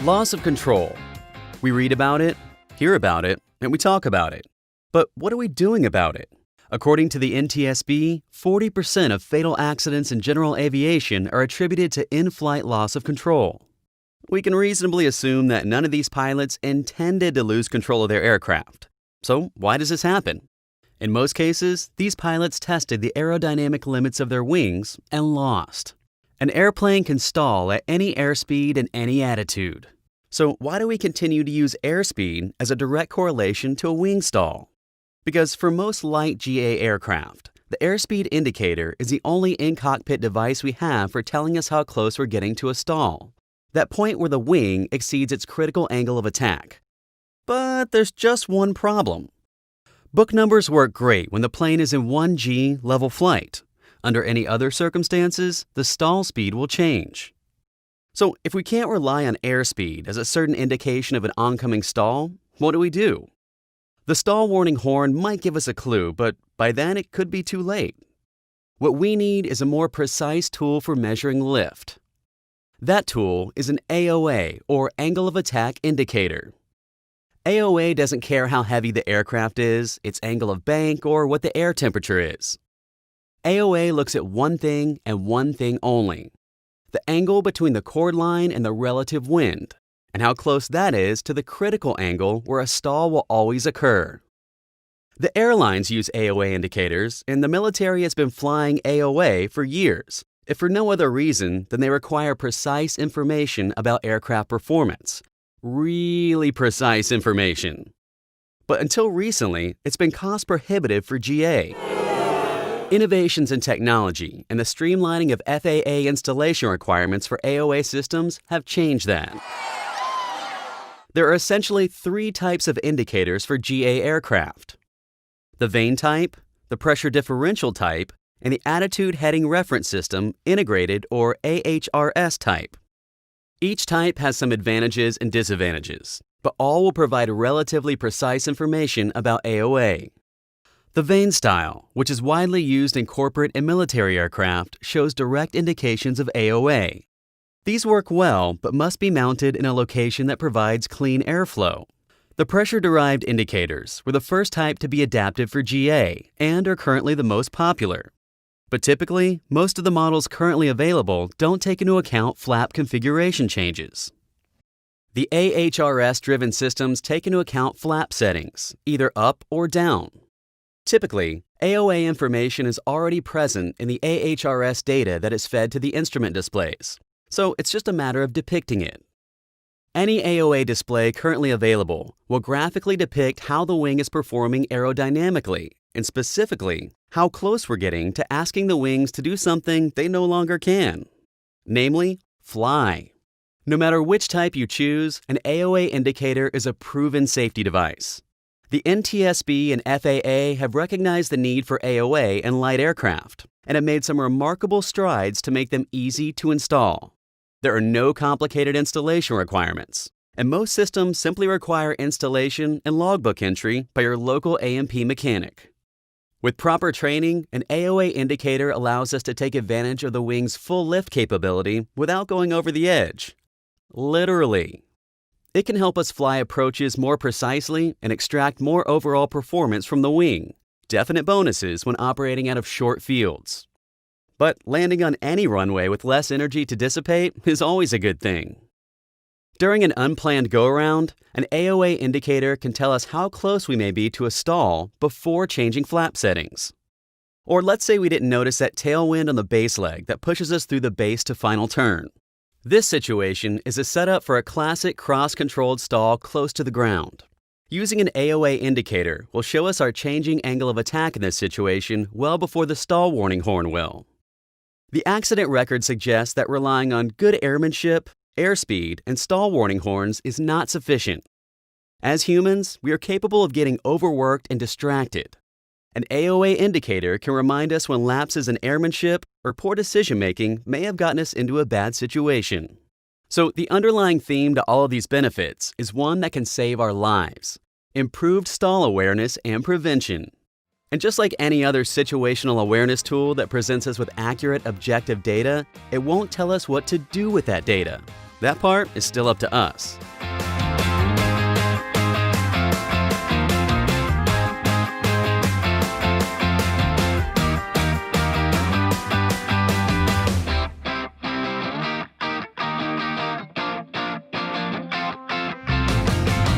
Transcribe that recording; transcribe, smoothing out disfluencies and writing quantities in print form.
Loss of control. We read about it, hear about it, and we talk about it. But what are we doing about it? According to the NTSB, 40% of fatal accidents in general aviation are attributed to in-flight loss of control. We can reasonably assume that none of these pilots intended to lose control of their aircraft. So why does this happen? In most cases, these pilots tested the aerodynamic limits of their wings and lost. An airplane can stall at any airspeed and any attitude. So why do we continue to use airspeed as a direct correlation to a wing stall? Because for most light GA aircraft, the airspeed indicator is the only in-cockpit device we have for telling us how close we're getting to a stall, that point where the wing exceeds its critical angle of attack. But there's just one problem. Book numbers work great when the plane is in 1G level flight. Under any other circumstances, the stall speed will change. So if we can't rely on airspeed as a certain indication of an oncoming stall, what do? The stall warning horn might give us a clue, but by then it could be too late. What we need is a more precise tool for measuring lift. That tool is an AOA, or Angle of Attack Indicator. AOA doesn't care how heavy the aircraft is, its angle of bank, or what the air temperature is. AOA looks at one thing and one thing only: the angle between the chord line and the relative wind, and how close that is to the critical angle where a stall will always occur. The airlines use AOA indicators, and the military has been flying AOA for years, if for no other reason than they require precise information about aircraft performance. Really precise information. But until recently, it's been cost prohibitive for GA. Innovations in technology and the streamlining of FAA installation requirements for AOA systems have changed that. There are essentially three types of indicators for GA aircraft: the vane type, the pressure differential type, and the attitude heading reference system integrated, or AHRS type. Each type has some advantages and disadvantages, but all will provide relatively precise information about AOA. The vane style, which is widely used in corporate and military aircraft, shows direct indications of AOA. These work well, but must be mounted in a location that provides clean airflow. The pressure-derived indicators were the first type to be adapted for GA and are currently the most popular. But typically, most of the models currently available don't take into account flap configuration changes. The AHRS-driven systems take into account flap settings, either up or down. Typically, AOA information is already present in the AHRS data that is fed to the instrument displays, so it's just a matter of depicting it. Any AOA display currently available will graphically depict how the wing is performing aerodynamically, and specifically, how close we're getting to asking the wings to do something they no longer can, namely, fly. No matter which type you choose, an AOA indicator is a proven safety device. The NTSB and FAA have recognized the need for AOA in light aircraft and have made some remarkable strides to make them easy to install. There are no complicated installation requirements, and most systems simply require installation and logbook entry by your local A&P mechanic. With proper training, an AOA indicator allows us to take advantage of the wing's full lift capability without going over the edge. Literally. It can help us fly approaches more precisely and extract more overall performance from the wing. Definite bonuses when operating out of short fields. But landing on any runway with less energy to dissipate is always a good thing. During an unplanned go-around, an AOA indicator can tell us how close we may be to a stall before changing flap settings. Or let's say we didn't notice that tailwind on the base leg that pushes us through the base to final turn. This situation is a setup for a classic cross-controlled stall close to the ground. Using an AOA indicator will show us our changing angle of attack in this situation well before the stall warning horn will. The accident record suggests that relying on good airmanship, airspeed, and stall warning horns is not sufficient. As humans, we are capable of getting overworked and distracted. An AOA indicator can remind us when lapses in airmanship or poor decision-making may have gotten us into a bad situation. So the underlying theme to all of these benefits is one that can save our lives: improved stall awareness and prevention. And just like any other situational awareness tool that presents us with accurate, objective data, it won't tell us what to do with that data. That part is still up to us.